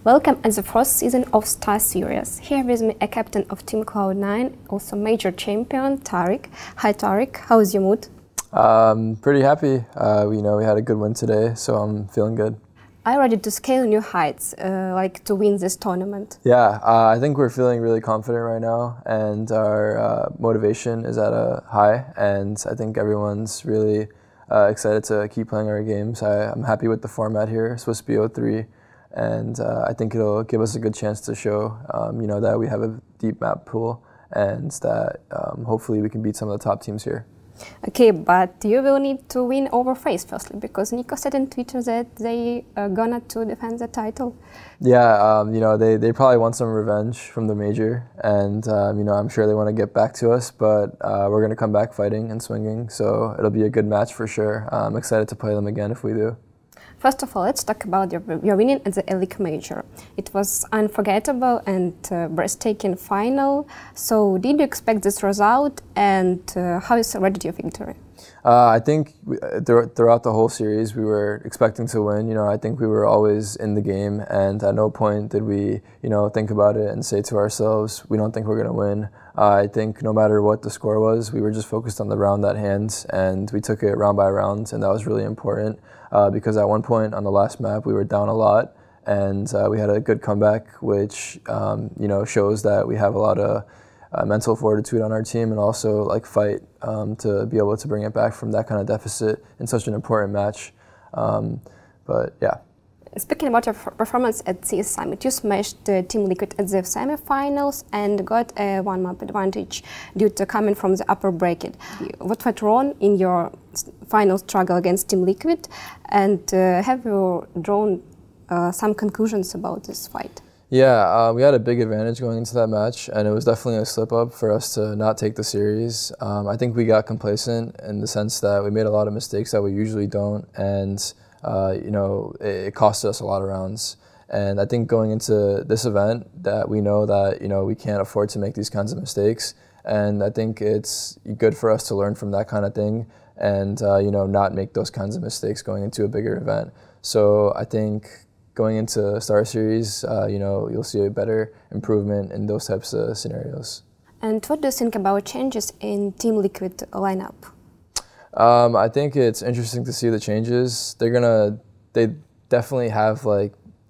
Welcome at the first season of StarSeries. Here with me a captain of Team Cloud9, also major champion, Tarik. Hi Tarik, how is your mood? Pretty happy. We had a good win today, so I'm feeling good. Are you ready to scale new heights, like to win this tournament? Yeah, I think we're feeling really confident right now, and our motivation is at a high, and I think everyone's really excited to keep playing our games. I'm happy with the format here. It's supposed to be 0-3, and I think it'll give us a good chance to show, that we have a deep map pool, and that hopefully we can beat some of the top teams here. Okay, but you will need to win over FaZe firstly, because Nico said on Twitter that they are gonna to defend the title. Yeah, they probably want some revenge from the major, and I'm sure they want to get back to us, but we're gonna come back fighting and swinging, so it'll be a good match for sure. I'm excited to play them again if we do. First of all, let's talk about your winning at the ELEAGUE Major. It was unforgettable and breathtaking final. So did you expect this result, and how you celebrated your victory? I think throughout the whole series we were expecting to win. I think we were always in the game, and at no point did we think about it and say to ourselves, we don't think we're going to win. I think no matter what the score was, we were just focused on the round at hand, and we took it round by round, and that was really important because at one point on the last map we were down a lot, and we had a good comeback, which shows that we have a lot of mental fortitude on our team, and also fight to be able to bring it back from that kind of deficit in such an important match. But yeah. Speaking about your performance at CS Summit, you smashed Team Liquid at the semi-finals and got a one-map advantage due to coming from the upper bracket. What went wrong in your final struggle against Team Liquid, and have you drawn some conclusions about this fight? Yeah, we had a big advantage going into that match, and it was definitely a slip-up for us to not take the series. I think we got complacent in the sense that we made a lot of mistakes that we usually don't, and it cost us a lot of rounds. And I think going into this event, that we know that we can't afford to make these kinds of mistakes, and I think it's good for us to learn from that kind of thing, and not make those kinds of mistakes going into a bigger event. So I think going into StarSeries, you'll see a better improvement in those types of scenarios. And what do you think about changes in Team Liquid lineup? I think it's interesting to see the changes. They definitely have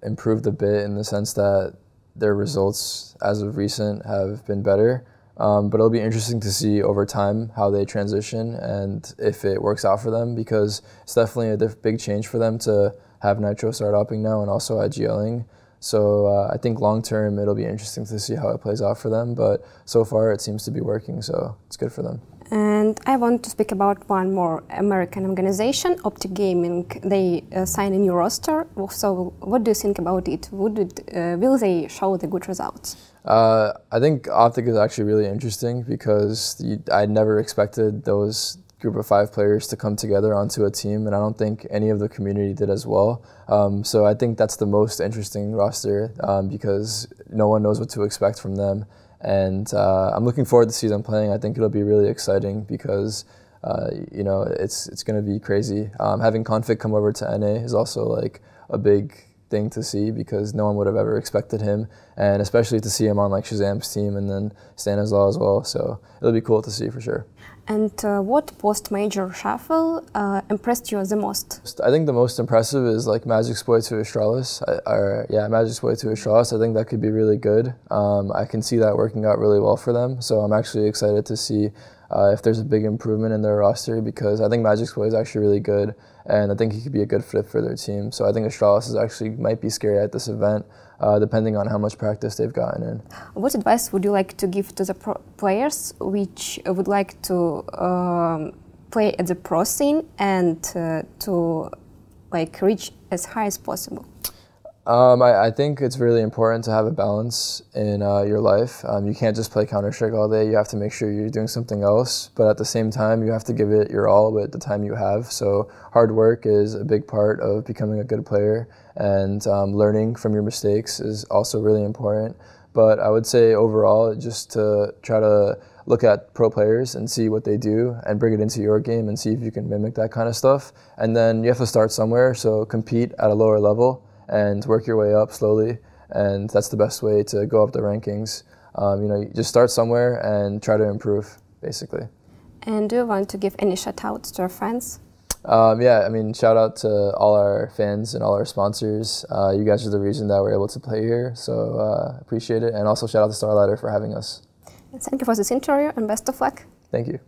improved a bit in the sense that their results as of recent have been better. But it'll be interesting to see over time how they transition and if it works out for them, because it's definitely a big change for them to have Nitro start upping now and also IGLing. So I think long term it'll be interesting to see how it plays out for them, but so far it seems to be working, so it's good for them. And I want to speak about one more American organization, Optic Gaming. They signed a new roster, so what do you think about it? Will they show the good results? I think Optic is actually really interesting because I never expected those group of 5 players to come together onto a team, and I don't think any of the community did as well. So I think that's the most interesting roster because no one knows what to expect from them. And I'm looking forward to see them playing. I think it'll be really exciting because it's going to be crazy. Having Config come over to NA is also a big thing to see because no one would have ever expected him, and especially to see him on Shazam's team and then Stanislaw as well. So it'll be cool to see for sure. And what post-major shuffle impressed you the most? I think the most impressive is Magicsploit to Astralis. Magicsploit to Astralis. I think that could be really good. I can see that working out really well for them. So I'm actually excited to see if there's a big improvement in their roster, because I think Magicsploit is actually really good, and I think he could be a good fit for their team. So I think Astralis might be scary at this event, depending on how much practice they've gotten in. What advice would you like to give to the players which would like to play at the pro scene and to reach as high as possible? I think it's really important to have a balance in your life. You can't just play Counter-Strike all day. You have to make sure you're doing something else, but at the same time, you have to give it your all with the time you have. So hard work is a big part of becoming a good player, and learning from your mistakes is also really important. But I would say overall, just to try to look at pro players and see what they do and bring it into your game and see if you can mimic that kind of stuff. And then you have to start somewhere, so compete at a lower level and work your way up slowly. and that's the best way to go up the rankings. You know, you just start somewhere and try to improve, basically. And do you want to give any shout-outs to our fans? Yeah, I mean, shout out to all our fans and all our sponsors. You guys are the reason that we're able to play here, so appreciate it. And also shout out to Starladder for having us. Thank you for this interview and best of luck. Thank you.